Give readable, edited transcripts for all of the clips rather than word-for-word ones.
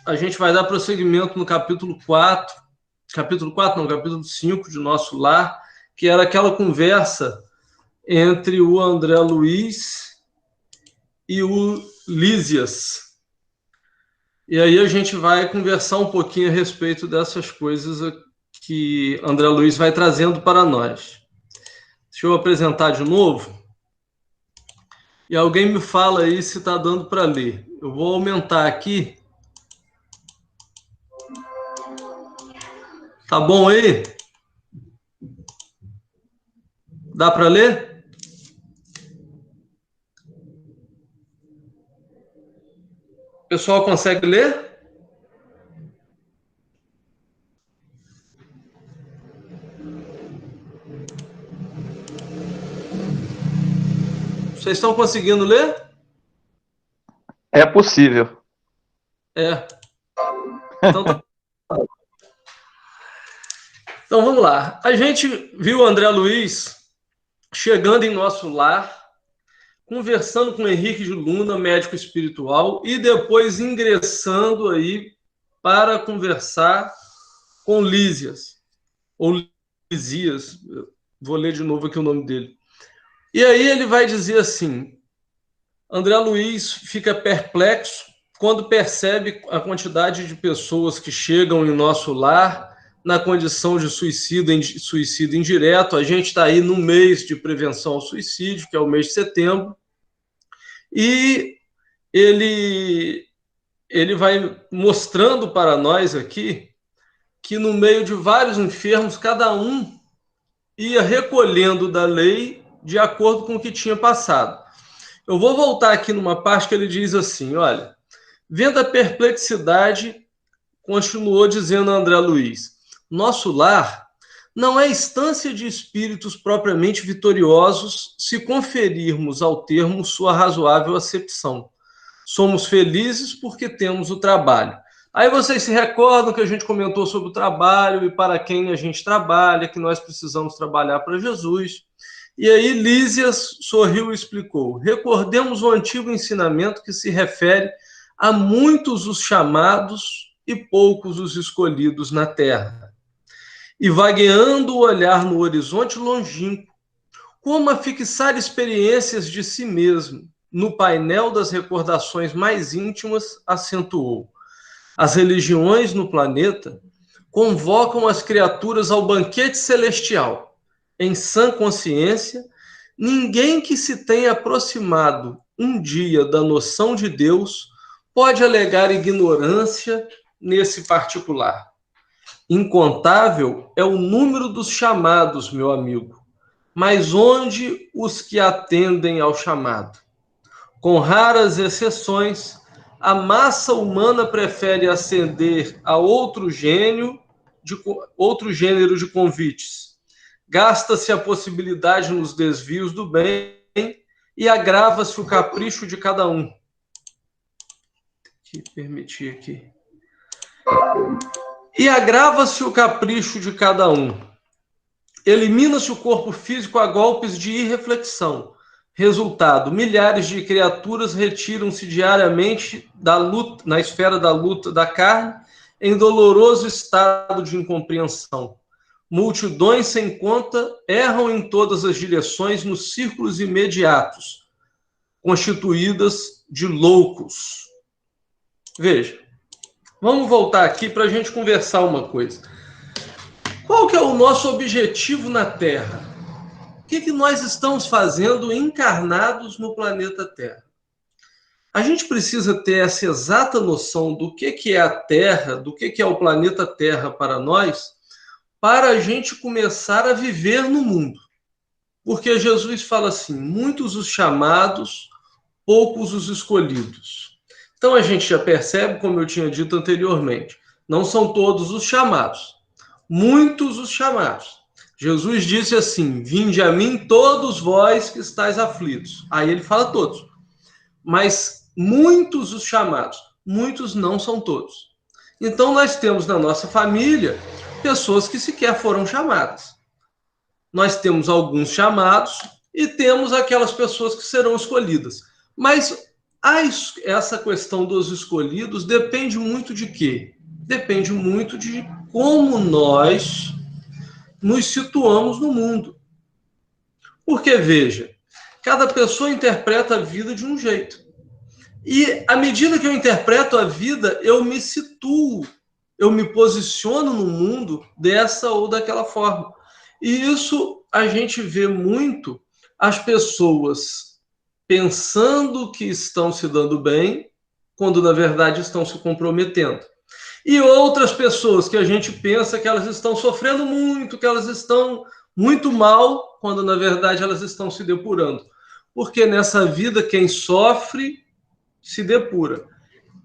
a gente vai dar prosseguimento no capítulo 5 de Nosso Lar, que era aquela conversa entre o André Luiz e o Lísias. E aí a gente vai conversar um pouquinho a respeito dessas coisas que André Luiz vai trazendo para nós. Deixa eu apresentar de novo. E alguém me fala aí se está dando para ler. Eu vou aumentar aqui. Tá bom aí? Dá para ler? O pessoal consegue ler? Vocês estão conseguindo ler? É possível. É. Então vamos lá. A gente viu o André Luiz chegando em Nosso Lar, conversando com o Henrique de Luna, médico espiritual, e depois ingressando aí para conversar com Lísias, ou Lisias, vou ler de novo aqui o nome dele. E aí ele vai dizer assim, André Luiz fica perplexo quando percebe a quantidade de pessoas que chegam em Nosso Lar na condição de suicídio indireto. A gente está aí no mês de prevenção ao suicídio, que é o mês de setembro, e ele vai mostrando para nós aqui que no meio de vários enfermos, cada um ia recolhendo da lei de acordo com o que tinha passado. Eu vou voltar aqui numa parte que ele diz assim, olha, vendo a perplexidade, continuou dizendo André Luiz, nosso lar não é instância de espíritos propriamente vitoriosos se conferirmos ao termo sua razoável acepção. Somos felizes porque temos o trabalho. Aí vocês se recordam que a gente comentou sobre o trabalho e para quem a gente trabalha, que nós precisamos trabalhar para Jesus. E aí Lísias sorriu e explicou, recordemos o antigo ensinamento que se refere a muitos os chamados e poucos os escolhidos na terra. E vagueando o olhar no horizonte longínquo, como a fixar experiências de si mesmo, no painel das recordações mais íntimas, acentuou. As religiões no planeta convocam as criaturas ao banquete celestial. Em sã consciência, ninguém que se tenha aproximado um dia da noção de Deus pode alegar ignorância nesse particular. Incontável é o número dos chamados, meu amigo, mas onde os que atendem ao chamado? Com raras exceções, a massa humana prefere ascender a outro gênero de convites. Gasta-se a possibilidade nos desvios do bem e agrava-se o capricho de cada um. Deixa eu permitir aqui. E agrava-se o capricho de cada um. Elimina-se o corpo físico a golpes de irreflexão. Resultado, milhares de criaturas retiram-se diariamente da luta, na esfera da luta da carne, em doloroso estado de incompreensão. Multidões sem conta erram em todas as direções nos círculos imediatos, constituídas de loucos. Veja, vamos voltar aqui para a gente conversar uma coisa. Qual que é o nosso objetivo na Terra? O que nós estamos fazendo encarnados no planeta Terra? A gente precisa ter essa exata noção do que é a Terra, do que é o planeta Terra para nós, para a gente começar a viver no mundo. Porque Jesus fala assim, muitos os chamados, poucos os escolhidos. Então a gente já percebe, como eu tinha dito anteriormente, não são todos os chamados, muitos os chamados. Jesus disse assim, vinde a mim todos vós que estáis aflitos. Aí ele fala todos. Mas muitos os chamados, muitos não são todos. Então nós temos na nossa família pessoas que sequer foram chamadas. Nós temos alguns chamados e temos aquelas pessoas que serão escolhidas. Mas Essa questão dos escolhidos depende muito de quê? Depende muito de como nós nos situamos no mundo. Porque, veja, cada pessoa interpreta a vida de um jeito. E, à medida que eu interpreto a vida, eu me situo, eu me posiciono no mundo dessa ou daquela forma. E isso a gente vê muito as pessoas pensando que estão se dando bem, quando na verdade estão se comprometendo. E outras pessoas que a gente pensa que elas estão sofrendo muito, que elas estão muito mal, quando na verdade elas estão se depurando. Porque nessa vida quem sofre se depura.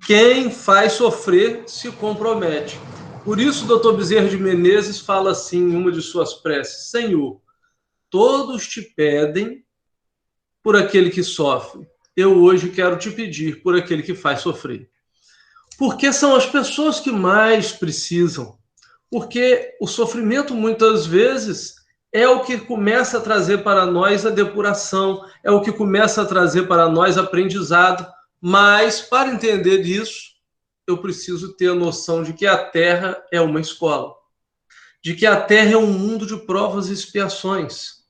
Quem faz sofrer se compromete. Por isso o Dr. Bezerra de Menezes fala assim em uma de suas preces: Senhor, todos te pedem por aquele que sofre. Eu hoje quero te pedir por aquele que faz sofrer. Porque são as pessoas que mais precisam. Porque o sofrimento, muitas vezes, é o que começa a trazer para nós a depuração, é o que começa a trazer para nós aprendizado. Mas, para entender isso, eu preciso ter a noção de que a Terra é uma escola, de que a Terra é um mundo de provas e expiações.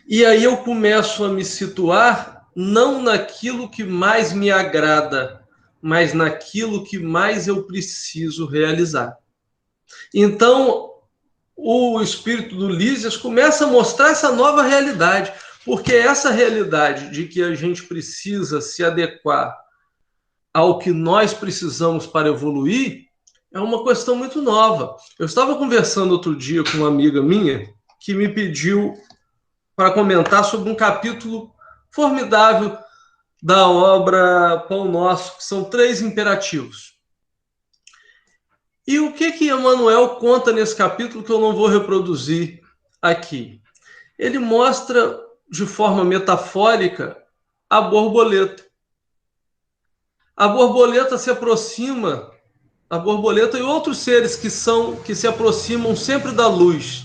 E aí eu começo a me situar não naquilo que mais me agrada, mas naquilo que mais eu preciso realizar. Então, o espírito do Lísias começa a mostrar essa nova realidade, porque essa realidade de que a gente precisa se adequar ao que nós precisamos para evoluir é uma questão muito nova. Eu estava conversando outro dia com uma amiga minha que me pediu para comentar sobre um capítulo formidável da obra Pão Nosso, que são 3 imperativos. E o que Emmanuel conta nesse capítulo que eu não vou reproduzir aqui? Ele mostra de forma metafórica a borboleta. A borboleta se aproxima, a borboleta e outros seres que se aproximam sempre da luz.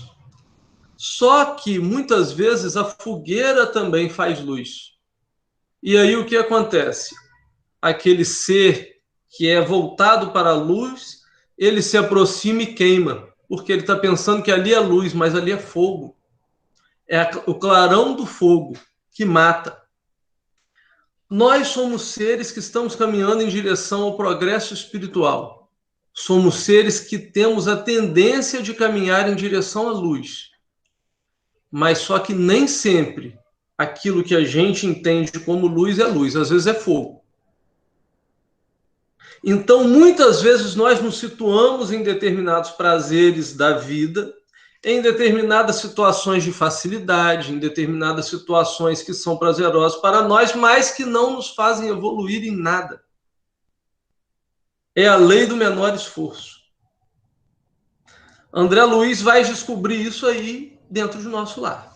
Só que, muitas vezes, a fogueira também faz luz. E aí o que acontece? Aquele ser que é voltado para a luz, ele se aproxima e queima, porque ele está pensando que ali é luz, mas ali é fogo. É o clarão do fogo que mata. Nós somos seres que estamos caminhando em direção ao progresso espiritual. Somos seres que temos a tendência de caminhar em direção à luz. Mas só que nem sempre aquilo que a gente entende como luz é luz, às vezes é fogo. Então, muitas vezes nós nos situamos em determinados prazeres da vida, em determinadas situações de facilidade, em determinadas situações que são prazerosas para nós, mas que não nos fazem evoluir em nada. É a lei do menor esforço. André Luiz vai descobrir isso aí dentro do nosso lar.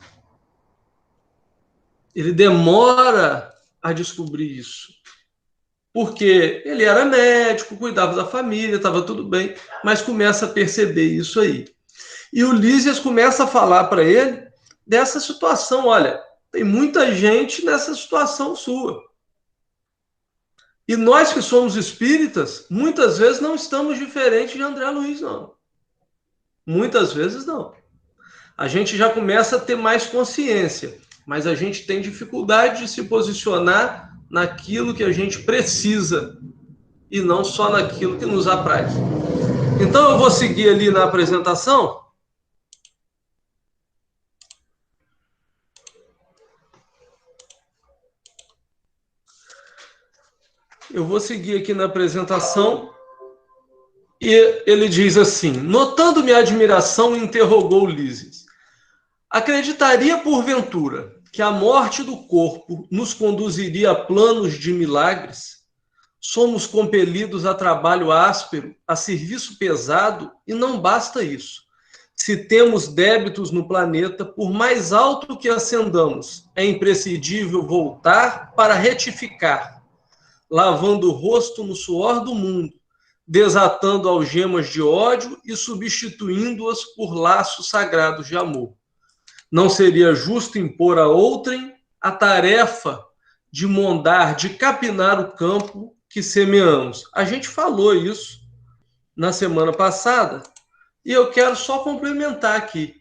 Ele demora a descobrir isso. Porque ele era médico, cuidava da família, estava tudo bem, mas começa a perceber isso aí. E o Lísias começa a falar para ele dessa situação. Olha, tem muita gente nessa situação sua. E nós que somos espíritas, muitas vezes não estamos diferentes de André Luiz, não. Muitas vezes não. A gente já começa a ter mais consciência, mas a gente tem dificuldade de se posicionar naquilo que a gente precisa e não só naquilo que nos apraz. Então eu vou seguir ali na apresentação. Eu vou seguir aqui na apresentação e ele diz assim: notando minha admiração, interrogou Lísias: acreditaria porventura que a morte do corpo nos conduziria a planos de milagres? Somos compelidos a trabalho áspero, a serviço pesado, e não basta isso. Se temos débitos no planeta, por mais alto que ascendamos, é imprescindível voltar para retificar, lavando o rosto no suor do mundo, desatando algemas de ódio e substituindo-as por laços sagrados de amor. Não seria justo impor a outrem a tarefa de mondar, de capinar o campo que semeamos. A gente falou isso na semana passada e eu quero só complementar aqui.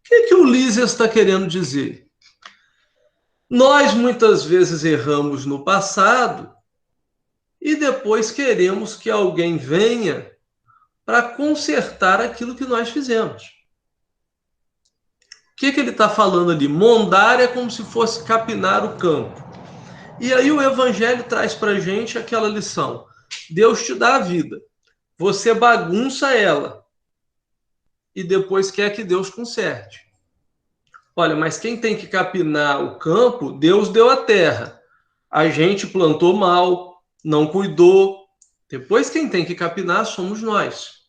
O que o Lísias está querendo dizer? Nós muitas vezes erramos no passado e depois queremos que alguém venha para consertar aquilo que nós fizemos. O que ele está falando ali? Mondar é como se fosse capinar o campo. E aí o Evangelho traz para a gente aquela lição. Deus te dá a vida. Você bagunça ela. E depois quer que Deus conserte. Olha, mas quem tem que capinar o campo, Deus deu a terra. A gente plantou mal, não cuidou. Depois quem tem que capinar somos nós.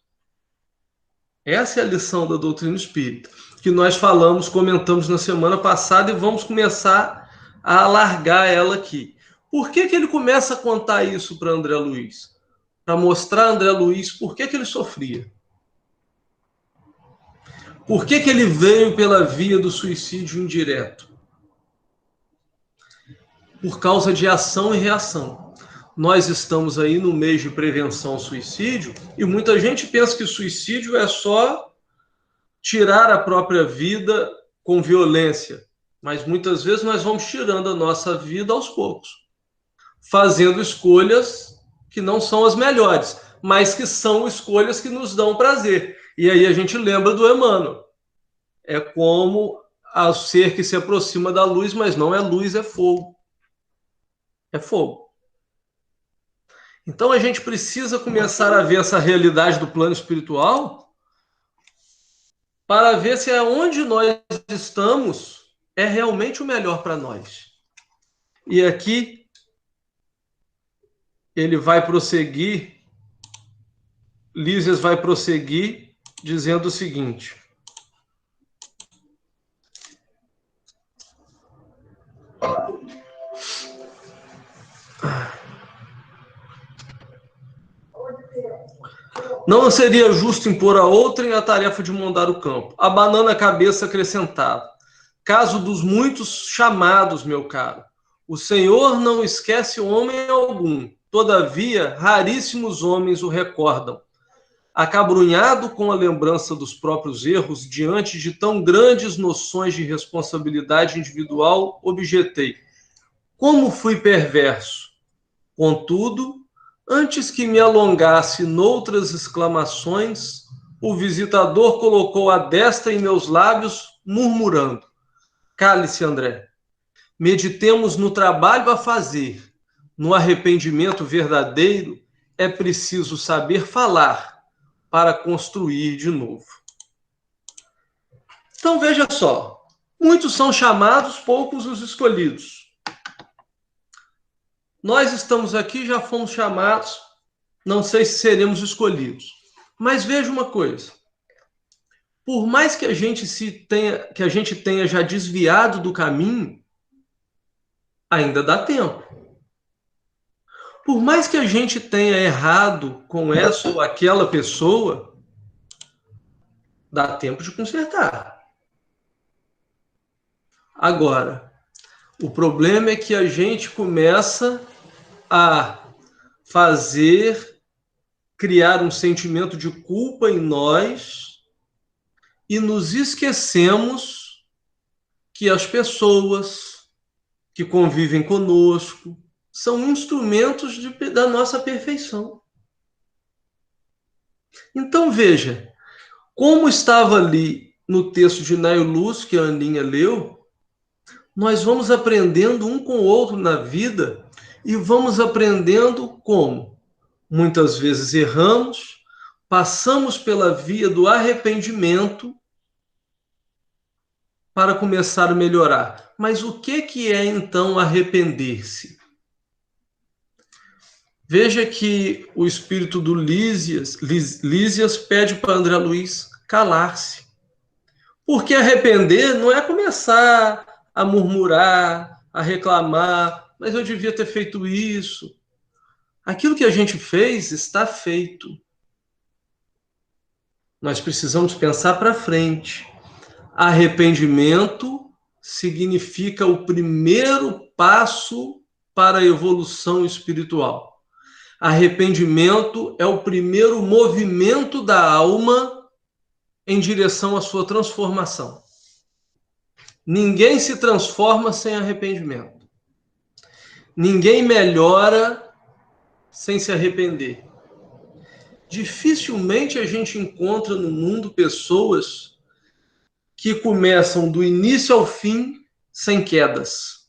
Essa é a lição da doutrina espírita, que nós falamos, comentamos na semana passada e vamos começar a alargar ela aqui. Por que ele começa a contar isso para André Luiz? Para mostrar a André Luiz por que ele sofria. Por que ele veio pela via do suicídio indireto? Por causa de ação e reação. Nós estamos aí no mês de prevenção ao suicídio e muita gente pensa que suicídio é só tirar a própria vida com violência. Mas muitas vezes nós vamos tirando a nossa vida aos poucos, fazendo escolhas que não são as melhores, mas que são escolhas que nos dão prazer. E aí a gente lembra do Emmanuel. É como o ser que se aproxima da luz, mas não é luz, é fogo. É fogo. Então a gente precisa começar a ver essa realidade do plano espiritual para ver se aonde nós estamos é realmente o melhor para nós. E aqui ele vai prosseguir, Lísias vai prosseguir dizendo o seguinte: não seria justo impor a outrem a tarefa de mondar o campo. Abanando a cabeça, acrescentava: caso dos muitos chamados, meu caro, o Senhor não esquece homem algum, todavia raríssimos homens o recordam. Acabrunhado com a lembrança dos próprios erros, diante de tão grandes noções de responsabilidade individual, objetei: como fui perverso! Contudo, antes que me alongasse noutras exclamações, o visitador colocou a destra em meus lábios, murmurando: cale-se, André. Meditemos no trabalho a fazer. No arrependimento verdadeiro, é preciso saber falar para construir de novo. Então, veja só. Muitos são chamados, poucos os escolhidos. Nós estamos aqui, já fomos chamados, não sei se seremos escolhidos. Mas veja uma coisa. Por mais que a gente tenha já desviado do caminho, ainda dá tempo. Por mais que a gente tenha errado com essa ou aquela pessoa, dá tempo de consertar. Agora, o problema é que a gente começa a criar um sentimento de culpa em nós e nos esquecemos que as pessoas que convivem conosco são instrumentos da nossa perfeição. Então, veja, como estava ali no texto de Naio Luz, que a Aninha leu, nós vamos aprendendo um com o outro na vida e vamos aprendendo como? Muitas vezes erramos, passamos pela via do arrependimento para começar a melhorar. Mas o que é, então, arrepender-se? Veja que o espírito do Lísias pede para André Luiz calar-se. Porque arrepender não é começar a murmurar, a reclamar, mas eu devia ter feito isso. Aquilo que a gente fez está feito. Nós precisamos pensar para frente. Arrependimento significa o primeiro passo para a evolução espiritual. Arrependimento é o primeiro movimento da alma em direção à sua transformação. Ninguém se transforma sem arrependimento. Ninguém melhora sem se arrepender. Dificilmente a gente encontra no mundo pessoas que começam do início ao fim sem quedas.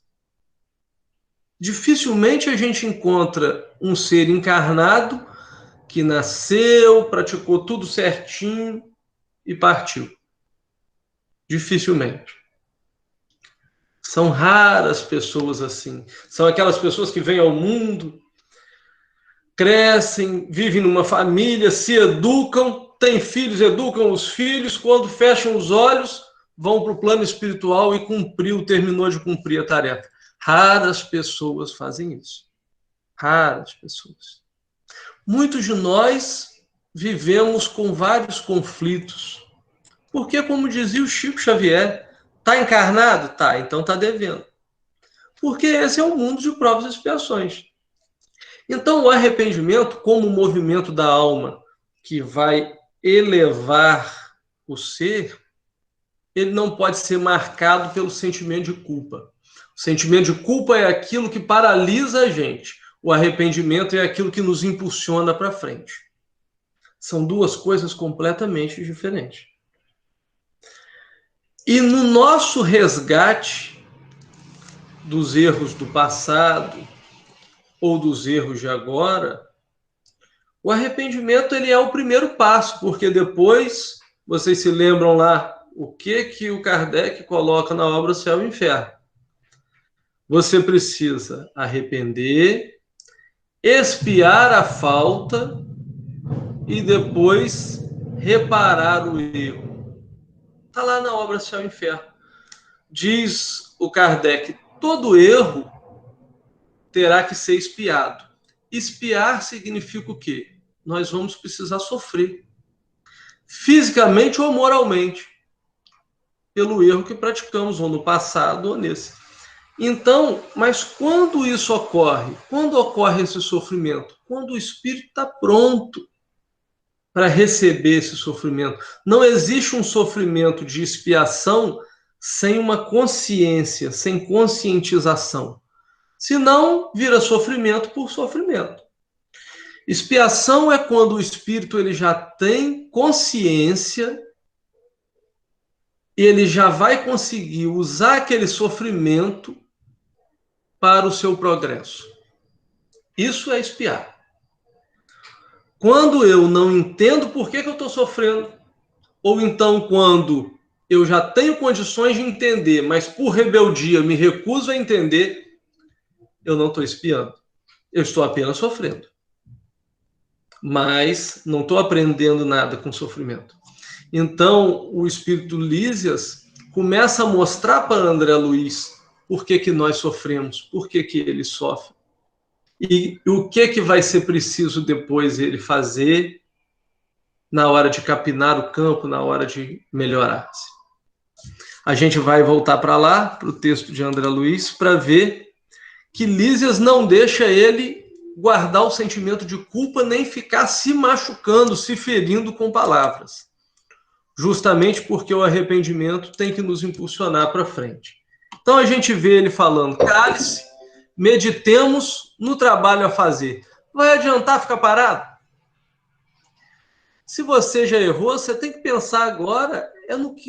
Dificilmente a gente encontra um ser encarnado que nasceu, praticou tudo certinho e partiu. Dificilmente. São raras pessoas assim. São aquelas pessoas que vêm ao mundo, crescem, vivem numa família, se educam, têm filhos, educam os filhos, quando fecham os olhos, vão para o plano espiritual e terminou de cumprir a tarefa. Raras pessoas fazem isso. Raras pessoas. Muitos de nós vivemos com vários conflitos. Porque, como dizia o Chico Xavier, está encarnado? Tá, então está devendo. Porque esse é um mundo de provas e expiações. Então, o arrependimento, como movimento da alma que vai elevar o ser, ele não pode ser marcado pelo sentimento de culpa. O sentimento de culpa é aquilo que paralisa a gente. O arrependimento é aquilo que nos impulsiona para frente. São duas coisas completamente diferentes. E no nosso resgate dos erros do passado ou dos erros de agora, o arrependimento ele é o primeiro passo, porque depois, vocês se lembram lá, o que o Kardec coloca na obra Céu e Inferno. Você precisa arrepender, expiar a falta e depois reparar o erro. Está lá na obra Céu e Inferno. Diz o Kardec, todo erro terá que ser expiado. Expiar significa o quê? Nós vamos precisar sofrer, fisicamente ou moralmente, pelo erro que praticamos, ou no passado, ou nesse. Então, mas quando isso ocorre? Quando ocorre esse sofrimento? Quando o espírito está pronto para receber esse sofrimento. Não existe um sofrimento de expiação sem uma consciência, sem conscientização. Senão, vira sofrimento por sofrimento. Expiação é quando o espírito ele já tem consciência, ele já vai conseguir usar aquele sofrimento para o seu progresso. Isso é expiar. Quando eu não entendo por que eu estou sofrendo, ou então quando eu já tenho condições de entender, mas por rebeldia me recuso a entender, eu não estou expiando. Eu estou apenas sofrendo. Mas não estou aprendendo nada com sofrimento. Então, o espírito Lísias começa a mostrar para André Luiz por que nós sofremos, por que ele sofre. E o que vai ser preciso depois ele fazer na hora de capinar o campo, na hora de melhorar-se. A gente vai voltar para lá, para o texto de André Luiz, para ver que Lísias não deixa ele guardar o sentimento de culpa, nem ficar se machucando, se ferindo com palavras. Justamente porque o arrependimento tem que nos impulsionar para frente. Então a gente vê ele falando, cale-se, meditemos no trabalho a fazer. Vai adiantar ficar parado? Se você já errou, você tem que pensar agora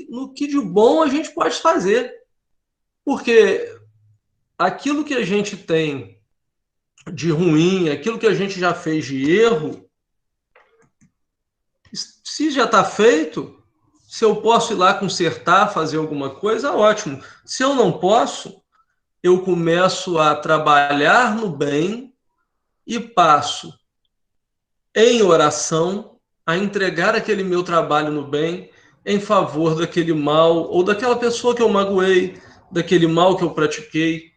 no que de bom a gente pode fazer. Porque aquilo que a gente tem de ruim, aquilo que a gente já fez de erro, se já está feito, se eu posso ir lá consertar, fazer alguma coisa, ótimo. Se eu não posso, eu começo a trabalhar no bem e passo, em oração, a entregar aquele meu trabalho no bem em favor daquele mal, ou daquela pessoa que eu magoei, daquele mal que eu pratiquei.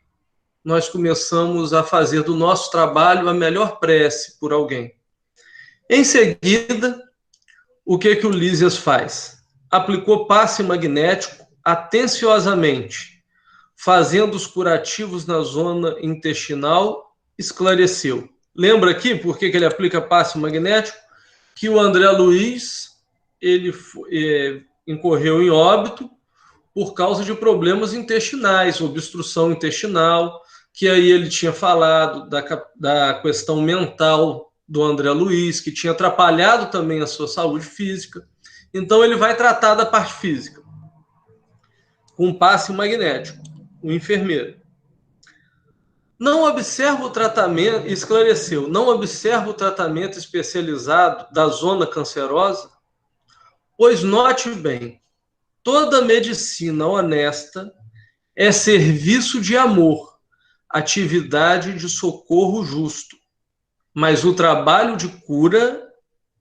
Nós começamos a fazer do nosso trabalho a melhor prece por alguém. Em seguida, o que o Lísias faz? Aplicou passe magnético atenciosamente fazendo os curativos na zona intestinal, esclareceu. Lembra aqui por que ele aplica passe magnético? Que o André Luiz ele incorreu em óbito por causa de problemas intestinais, obstrução intestinal, que aí ele tinha falado da questão mental do André Luiz, que tinha atrapalhado também a sua saúde física. Então ele vai tratar da parte física com passe magnético, o enfermeiro. Não observa o tratamento, esclareceu, não observa o tratamento especializado da zona cancerosa, pois note bem, toda medicina honesta é serviço de amor, atividade de socorro justo, mas o trabalho de cura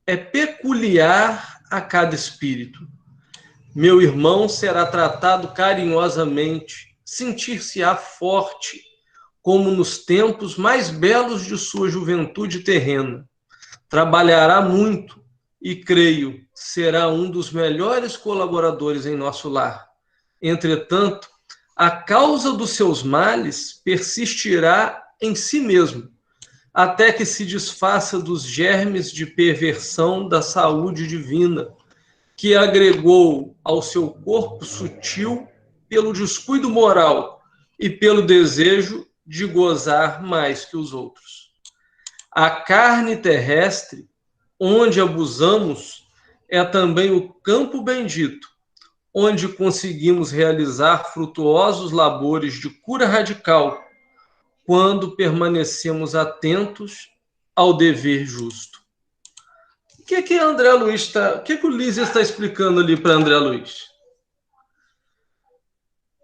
é peculiar a cada espírito. Meu irmão será tratado carinhosamente, sentir-se-á forte, como nos tempos mais belos de sua juventude terrena. Trabalhará muito e, creio, será um dos melhores colaboradores em nosso lar. Entretanto, a causa dos seus males persistirá em si mesmo, até que se desfaça dos germes de perversão da saúde divina, que agregou ao seu corpo sutil pelo descuido moral e pelo desejo de gozar mais que os outros. A carne terrestre, onde abusamos, é também o campo bendito, onde conseguimos realizar frutuosos labores de cura radical, quando permanecemos atentos ao dever justo. O que André Luiz está... O que o Lísias está explicando ali para André Luiz?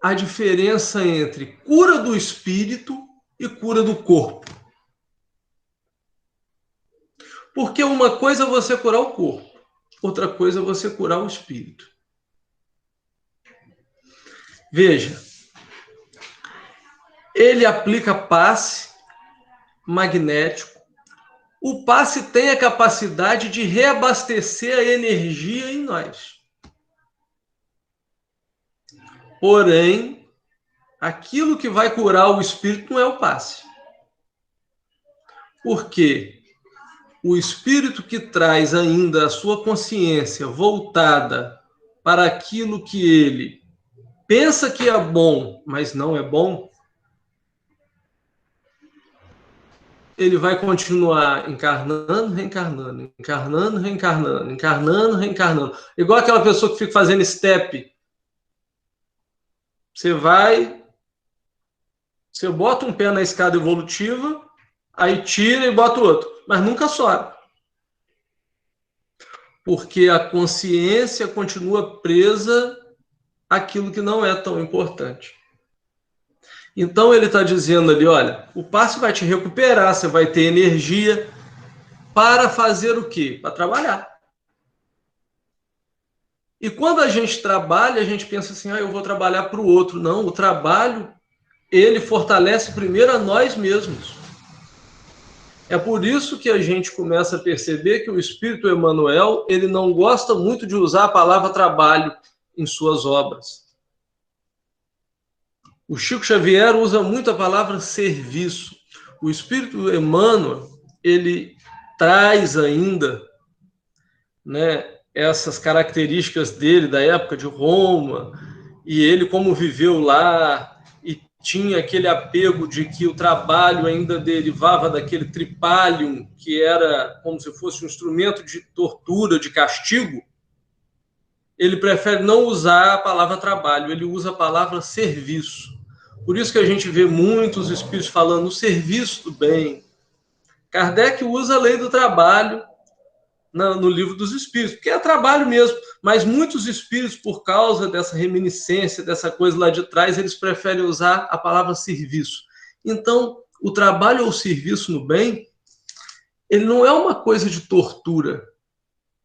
A diferença entre cura do espírito e cura do corpo. Porque uma coisa é você curar o corpo, outra coisa é você curar o espírito. Veja, ele aplica passe magnético. O passe tem a capacidade de reabastecer a energia em nós. Porém, aquilo que vai curar o espírito não é o passe. Por quê? O espírito que traz ainda a sua consciência voltada para aquilo que ele pensa que é bom, mas não é bom, ele vai continuar encarnando, reencarnando, encarnando, reencarnando, encarnando, reencarnando. Igual aquela pessoa que fica fazendo step. Você bota um pé na escada evolutiva, aí tira e bota o outro, mas nunca sobe. Porque a consciência continua presa àquilo que não é tão importante. Então ele está dizendo ali, olha, o passe vai te recuperar, você vai ter energia para fazer o quê? Para trabalhar. E quando a gente trabalha, a gente pensa assim, eu vou trabalhar para o outro. Não, o trabalho, ele fortalece primeiro a nós mesmos. É por isso que a gente começa a perceber que o Espírito Emmanuel, ele não gosta muito de usar a palavra trabalho em suas obras. O Chico Xavier usa muito a palavra serviço. O Espírito Emmanuel, ele traz ainda, né, essas características dele, da época de Roma, e ele como viveu lá, e tinha aquele apego de que o trabalho ainda derivava daquele tripalium, que era como se fosse um instrumento de tortura, de castigo. Ele prefere não usar a palavra trabalho, ele usa a palavra serviço. Por isso que a gente vê muitos espíritos falando no serviço do bem. Kardec usa a lei do trabalho no livro dos espíritos, porque é trabalho mesmo, mas muitos espíritos, por causa dessa reminiscência, dessa coisa lá de trás, eles preferem usar a palavra serviço. Então, o trabalho ou serviço no bem, ele não é uma coisa de tortura,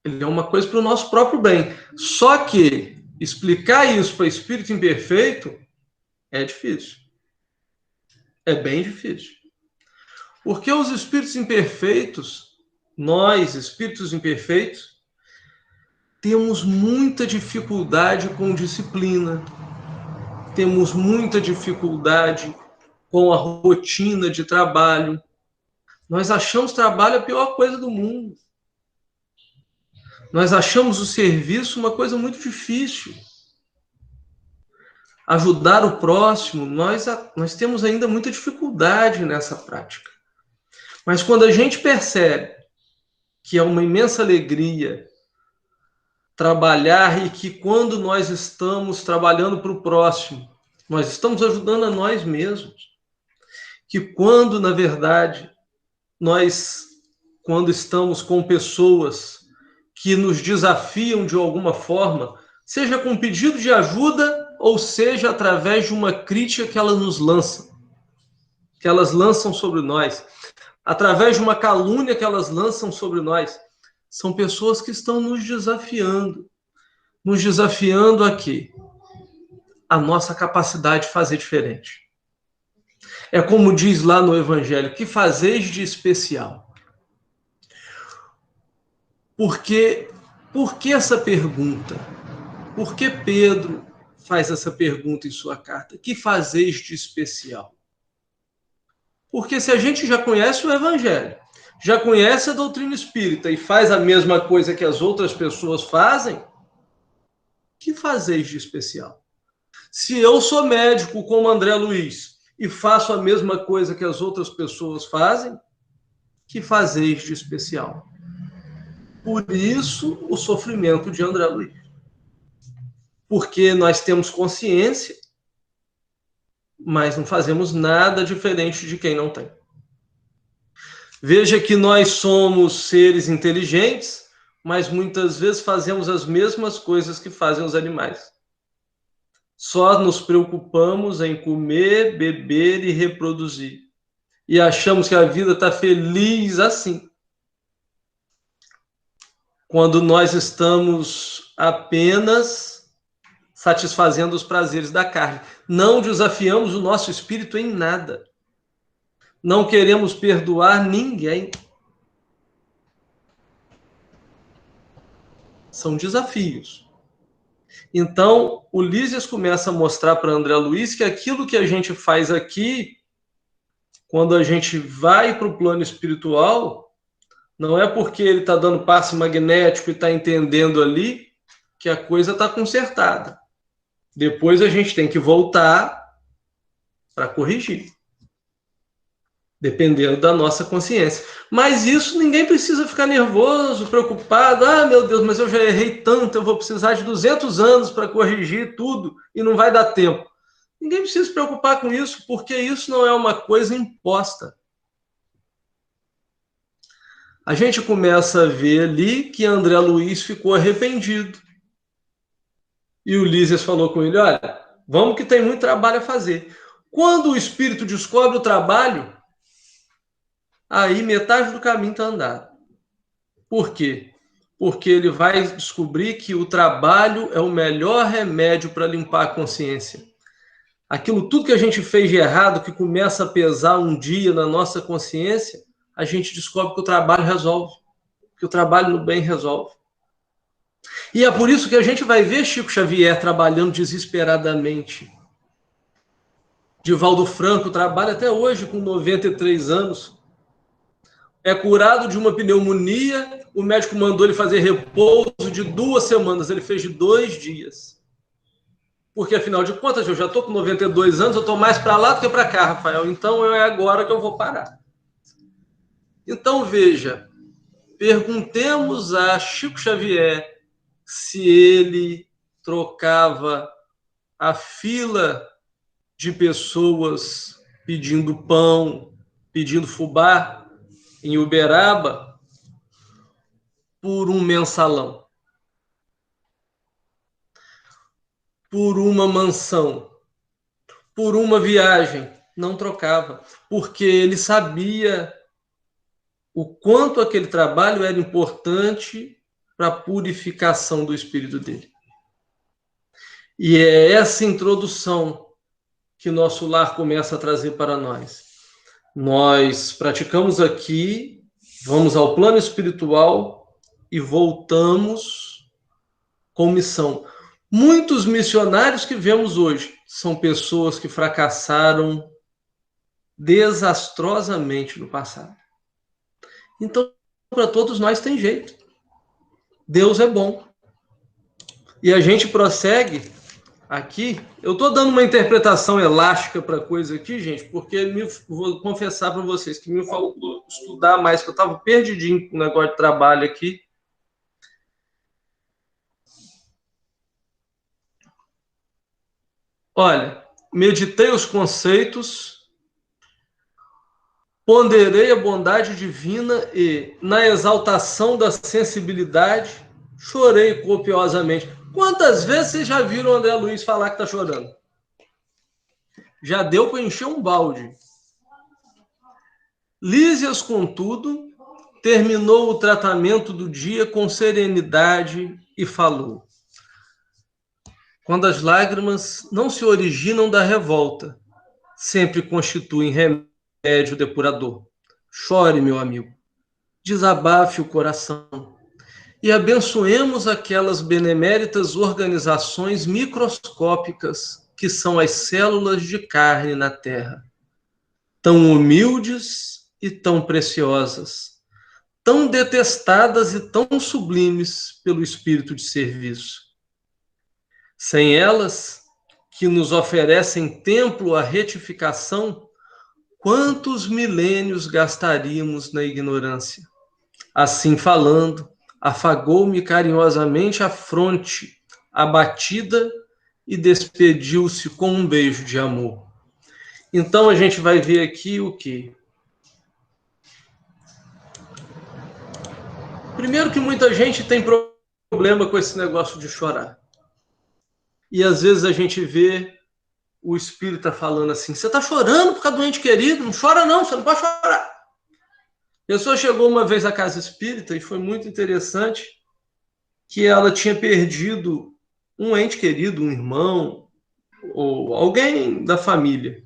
ele é uma coisa para o nosso próprio bem. Só que explicar isso para espírito imperfeito é difícil. É bem difícil. Porque os espíritos imperfeitos, nós, espíritos imperfeitos, temos muita dificuldade com disciplina. temos muita dificuldade com a rotina de trabalho. Nós achamos trabalho a pior coisa do mundo. Nós achamos o serviço uma coisa muito difícil. Ajudar o próximo, nós temos ainda muita dificuldade nessa prática. Mas quando a gente percebe que é uma imensa alegria trabalhar e que quando nós estamos trabalhando para o próximo, nós estamos ajudando a nós mesmos. Que quando, na verdade, quando estamos com pessoas que nos desafiam de alguma forma, seja com pedido de ajuda ou seja através de uma crítica que elas nos lançam, que elas lançam sobre nós, através de uma calúnia que elas lançam sobre nós, são pessoas que estão nos desafiando a quê? A nossa capacidade de fazer diferente. É como diz lá no Evangelho, que fazeis de especial? Por que essa pergunta? Por que Pedro faz essa pergunta em sua carta? Que fazeis de especial? Porque se a gente já conhece o Evangelho, já conhece a doutrina espírita e faz a mesma coisa que as outras pessoas fazem, que fazeis de especial? Se eu sou médico como André Luiz e faço a mesma coisa que as outras pessoas fazem, que fazeis de especial? Por isso, o sofrimento de André Luiz. Porque nós temos consciência, mas não fazemos nada diferente de quem não tem. Veja que nós somos seres inteligentes, mas muitas vezes fazemos as mesmas coisas que fazem os animais. Só nos preocupamos em comer, beber e reproduzir. E achamos que a vida está feliz assim. Quando nós estamos apenas satisfazendo os prazeres da carne. Não desafiamos o nosso espírito em nada. Não queremos perdoar ninguém. São desafios. Então, o Lísias começa a mostrar para André Luiz que aquilo que a gente faz aqui, quando a gente vai para o plano espiritual, não é porque ele está dando passe magnético e está entendendo ali que a coisa está consertada. Depois a gente tem que voltar para corrigir, dependendo da nossa consciência. Mas isso ninguém precisa ficar nervoso, preocupado. Ah, meu Deus, mas eu já errei tanto, eu vou precisar de 200 anos para corrigir tudo e não vai dar tempo. Ninguém precisa se preocupar com isso, porque isso não é uma coisa imposta. A gente começa a ver ali que André Luiz ficou arrependido. E o Lísias falou com ele, olha, vamos que tem muito trabalho a fazer. Quando o espírito descobre o trabalho, aí metade do caminho está andado. Por quê? Porque ele vai descobrir que o trabalho é o melhor remédio para limpar a consciência. Aquilo tudo que a gente fez de errado, que começa a pesar um dia na nossa consciência, a gente descobre que o trabalho resolve, que o trabalho no bem resolve. E é por isso que a gente vai ver Chico Xavier trabalhando desesperadamente. Divaldo Franco trabalha até hoje com 93 anos. É curado de uma pneumonia, o médico mandou ele fazer repouso de 2 semanas, ele fez de 2 dias. Porque, afinal de contas, eu já estou com 92 anos, eu estou mais para lá do que para cá, Rafael. Então, é agora que eu vou parar. Então, veja, perguntemos a Chico Xavier se ele trocava a fila de pessoas pedindo pão, pedindo fubá em Uberaba por um mensalão, por uma mansão, por uma viagem. Não trocava, porque ele sabia o quanto aquele trabalho era importante para a purificação do espírito dele. E é essa introdução que nosso lar começa a trazer para nós. Nós praticamos aqui, vamos ao plano espiritual e voltamos com missão. Muitos missionários que vemos hoje, são pessoas que fracassaram desastrosamente no passado. Então, para todos nós tem jeito. Deus é bom. E a gente prossegue aqui. Eu estou dando uma interpretação elástica para a coisa aqui, gente, porque vou confessar para vocês que me faltou estudar mais, que eu estava perdidinho com o negócio de trabalho aqui. Olha, meditei os conceitos, ponderei a bondade divina e, na exaltação da sensibilidade, chorei copiosamente. Quantas vezes vocês já viram o André Luiz falar que está chorando? Já deu para encher um balde. Lísias, contudo, terminou o tratamento do dia com serenidade e falou: quando as lágrimas não se originam da revolta, sempre constituem remédio depurador. Chore, meu amigo, desabafe o coração e abençoemos aquelas beneméritas organizações microscópicas que são as células de carne na Terra, tão humildes e tão preciosas, tão detestadas e tão sublimes pelo espírito de serviço. Sem elas, que nos oferecem templo à retificação, quantos milênios gastaríamos na ignorância? Assim falando, afagou-me carinhosamente a fronte abatida e despediu-se com um beijo de amor. Então a gente vai ver aqui o quê? Primeiro que muita gente tem problema com esse negócio de chorar. E às vezes a gente vê o espírita falando assim: você está chorando por causa do ente querido? Não chora não, você não pode chorar. A pessoa chegou uma vez à casa espírita e foi muito interessante que ela tinha perdido um ente querido, um irmão ou alguém da família.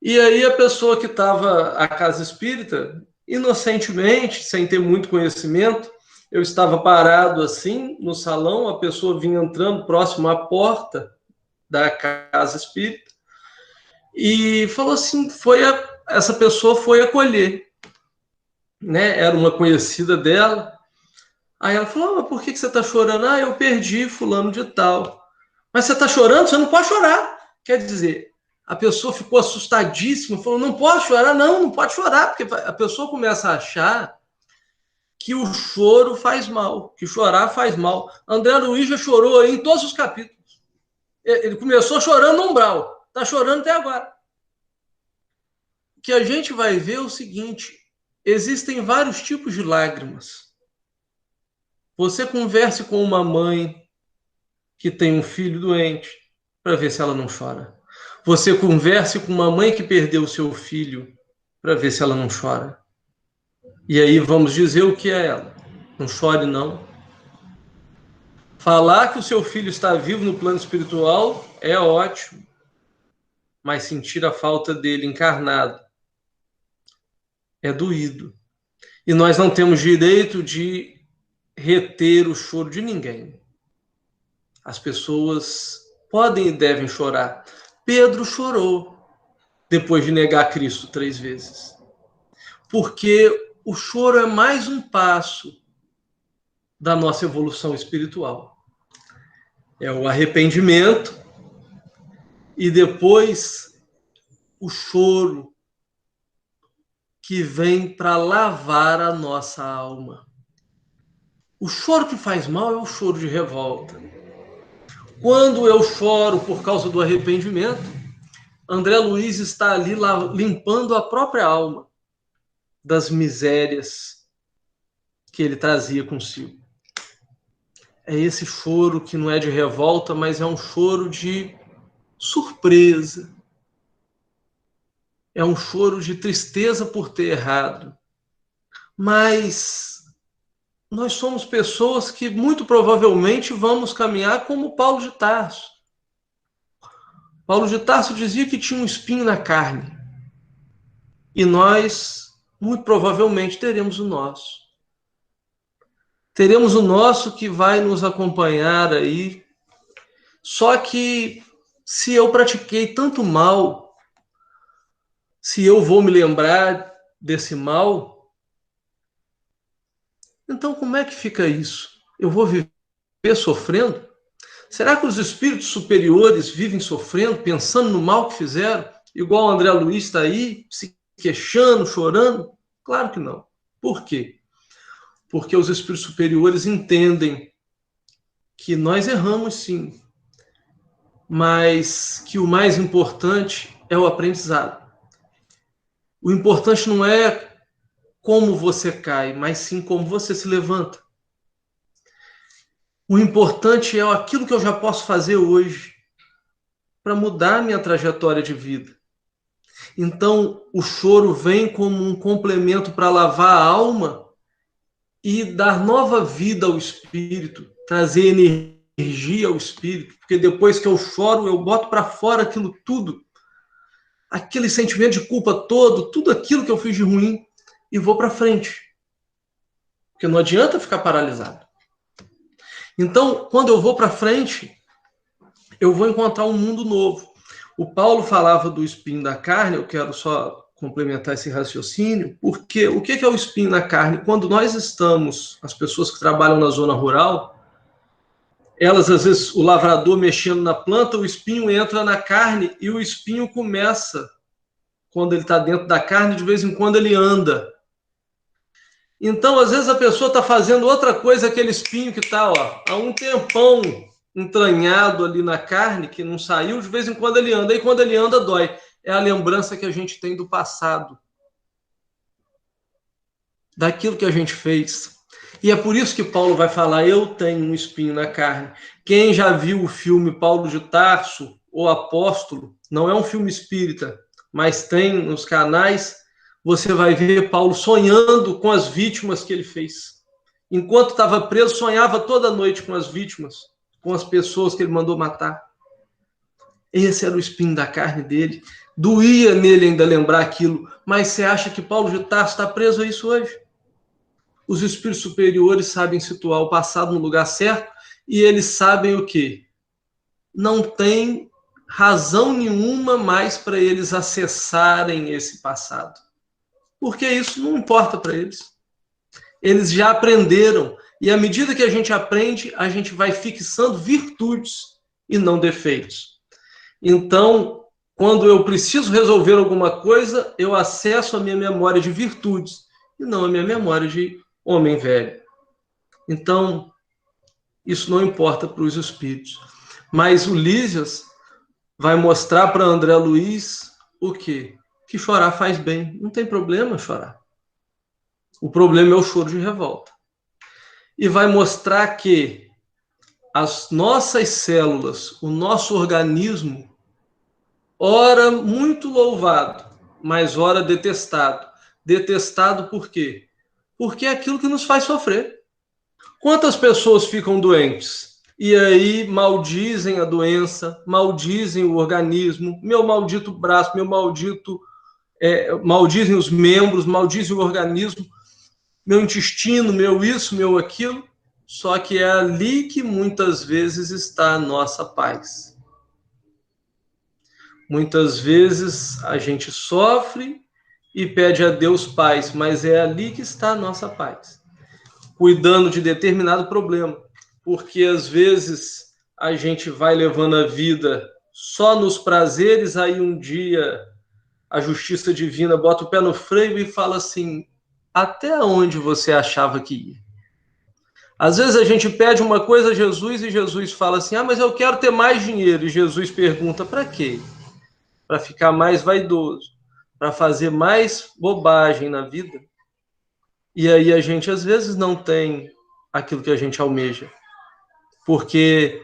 E aí a pessoa que estava à casa espírita, inocentemente, sem ter muito conhecimento, eu estava parado assim no salão, a pessoa vinha entrando próximo à porta da casa espírita e falou assim, essa pessoa foi acolher, né? Era uma conhecida dela. Aí ela falou: mas por que você está chorando? Ah, eu perdi fulano de tal. Mas você está chorando? Você não pode chorar. Quer dizer, a pessoa ficou assustadíssima, falou: não pode chorar? Não, não pode chorar, porque a pessoa começa a achar que o choro faz mal, que chorar faz mal. André Luiz já chorou aí em todos os capítulos. Ele começou chorando no umbral, está chorando até agora. O que a gente vai ver é o seguinte: existem vários tipos de lágrimas. Você converse com uma mãe que tem um filho doente para ver se ela não chora. Você converse com uma mãe que perdeu o seu filho para ver se ela não chora. E aí vamos dizer o que é ela. Não chore, não. Falar que o seu filho está vivo no plano espiritual é ótimo, mas sentir a falta dele encarnado é doído. E nós não temos direito de reter o choro de ninguém. As pessoas podem e devem chorar. Pedro chorou depois de negar Cristo 3 vezes. Porque o choro é mais um passo da nossa evolução espiritual. É o arrependimento e depois o choro que vem para lavar a nossa alma. O choro que faz mal é o choro de revolta. Quando eu choro por causa do arrependimento, André Luiz está ali limpando a própria alma das misérias que ele trazia consigo. É esse choro que não é de revolta, mas é um choro de surpresa. É um choro de tristeza por ter errado. Mas nós somos pessoas que muito provavelmente vamos caminhar como Paulo de Tarso. Paulo de Tarso dizia que tinha um espinho na carne. E nós, muito provavelmente, teremos o nosso. Teremos o nosso que vai nos acompanhar aí. Só que Se eu pratiquei tanto mal, se eu vou me lembrar desse mal, então como é que fica isso? Eu vou viver sofrendo? Será que os espíritos superiores vivem sofrendo, pensando no mal que fizeram? Igual o André Luiz está aí, se queixando, chorando? Claro que não. Por quê? Porque os espíritos superiores entendem que nós erramos sim, mas que o mais importante é o aprendizado. O importante não é como você cai, mas sim como você se levanta. O importante é aquilo que eu já posso fazer hoje para mudar minha trajetória de vida. Então, o choro vem como um complemento para lavar a alma e dar nova vida ao espírito, trazer energia ao espírito, porque depois que eu choro, eu boto para fora aquilo tudo, aquele sentimento de culpa todo, tudo aquilo que eu fiz de ruim, e vou para frente. Porque não adianta ficar paralisado. Então, quando eu vou para frente, eu vou encontrar um mundo novo. O Paulo falava do espinho da carne, eu quero só complementar esse raciocínio, porque o que é o espinho na carne? Quando nós estamos, as pessoas que trabalham na zona rural, elas, às vezes, o lavrador mexendo na planta, o espinho entra na carne e o espinho começa, quando ele está dentro da carne, de vez em quando ele anda. Então, às vezes, a pessoa está fazendo outra coisa, aquele espinho que está há um tempão entranhado ali na carne, que não saiu, de vez em quando ele anda. E quando ele anda, dói. É a lembrança que a gente tem do passado, daquilo que a gente fez. E é por isso que Paulo vai falar, eu tenho um espinho na carne. Quem já viu o filme Paulo de Tarso, o Apóstolo, não é um filme espírita, mas tem nos canais, você vai ver Paulo sonhando com as vítimas que ele fez. Enquanto estava preso, sonhava toda noite com as vítimas, com as pessoas que ele mandou matar. Esse era o espinho da carne dele. Doía nele ainda lembrar aquilo. Mas você acha que Paulo de Tarso está preso a isso hoje? Os espíritos superiores sabem situar o passado no lugar certo e eles sabem o quê? Não tem razão nenhuma mais para eles acessarem esse passado. Porque isso não importa para eles. Eles já aprenderam. E à medida que a gente aprende, a gente vai fixando virtudes e não defeitos. Então, quando eu preciso resolver alguma coisa, eu acesso a minha memória de virtudes e não a minha memória de homem velho. Então, isso não importa para os espíritos. Mas o Lísias vai mostrar para André Luiz o quê? Que chorar faz bem. Não tem problema chorar. O problema é o choro de revolta. E vai mostrar que as nossas células, o nosso organismo, ora muito louvado, mas ora detestado. Detestado por quê? Porque é aquilo que nos faz sofrer. Quantas pessoas ficam doentes? E aí maldizem a doença, maldizem o organismo, meu maldito braço, meu maldito... maldizem os membros, maldizem o organismo, meu intestino, meu isso, meu aquilo. Só que é ali que muitas vezes está a nossa paz. Muitas vezes a gente sofre e pede a Deus paz, mas é ali que está a nossa paz. Cuidando de determinado problema. Porque às vezes a gente vai levando a vida só nos prazeres, aí um dia a justiça divina bota o pé no freio e fala assim, até onde você achava que ia? Às vezes a gente pede uma coisa a Jesus e Jesus fala assim, mas eu quero ter mais dinheiro. E Jesus pergunta, para quê? Para ficar mais vaidoso, para fazer mais bobagem na vida. E aí a gente às vezes não tem aquilo que a gente almeja. Porque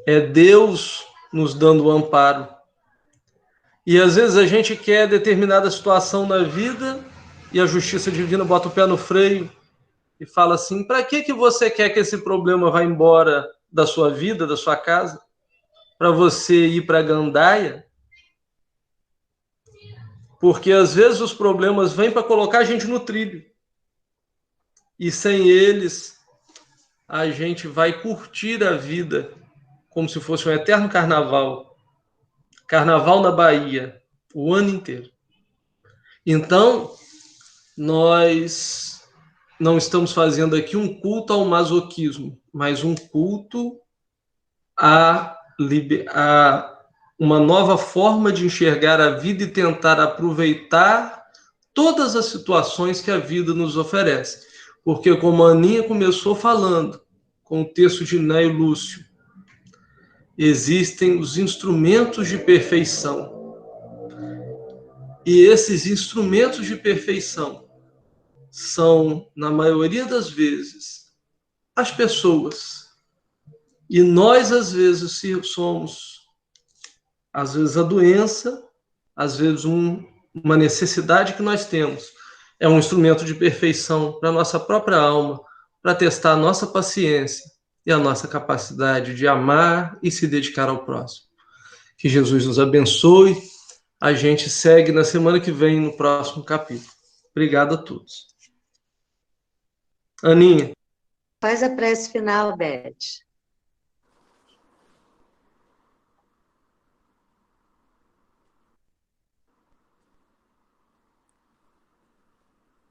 é Deus nos dando o amparo. E às vezes a gente quer determinada situação na vida e a justiça divina bota o pé no freio e fala assim, para que você quer que esse problema vá embora da sua vida, da sua casa? Para você ir para a gandaia? Porque às vezes os problemas vêm para colocar a gente no trilho. E sem eles, a gente vai curtir a vida como se fosse um eterno carnaval. Carnaval na Bahia, o ano inteiro. Então, nós não estamos fazendo aqui um culto ao masoquismo, mas um culto a uma nova forma de enxergar a vida e tentar aproveitar todas as situações que a vida nos oferece. Porque, como a Aninha começou falando, com o texto de Neio Lúcio, existem os instrumentos de perfeição. E esses instrumentos de perfeição são, na maioria das vezes, as pessoas. E nós, às vezes, somos, às vezes, a doença, às vezes, uma necessidade que nós temos. É um instrumento de perfeição para a nossa própria alma, para testar a nossa paciência e a nossa capacidade de amar e se dedicar ao próximo. Que Jesus nos abençoe. A gente segue na semana que vem, no próximo capítulo. Obrigado a todos. Aninha. Faz a prece final, Beth.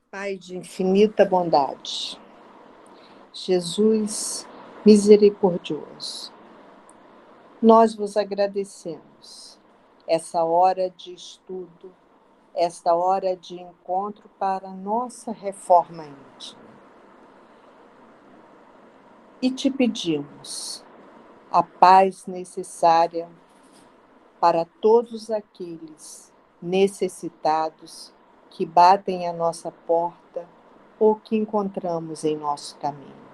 Pai de infinita bondade, Jesus misericordioso, nós vos agradecemos essa hora de estudo, esta hora de encontro para nossa reforma íntima. E te pedimos a paz necessária para todos aqueles necessitados que batem à nossa porta ou que encontramos em nosso caminho.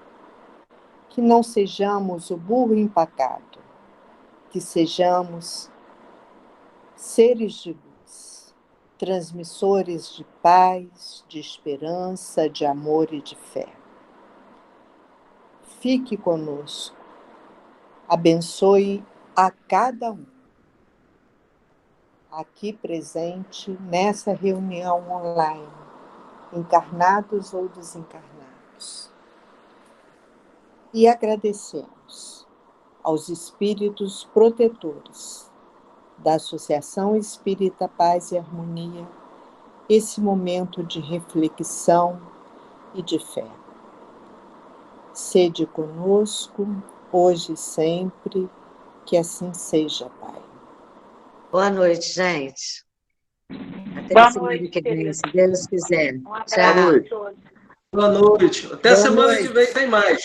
Que não sejamos o burro empacado, que sejamos seres de luz, transmissores de paz, de esperança, de amor e de fé. Fique conosco, abençoe a cada um aqui presente nessa reunião online, encarnados ou desencarnados. E agradecemos aos espíritos protetores da Associação Espírita Paz e Harmonia esse momento de reflexão e de fé. Sede conosco, hoje e sempre, que assim seja, Pai. Boa noite, gente. Até Boa semana noite, que vem, querida. se Deus quiser. Um abraço Tchau. a todos. Boa noite. Até Boa semana noite. que vem tem mais.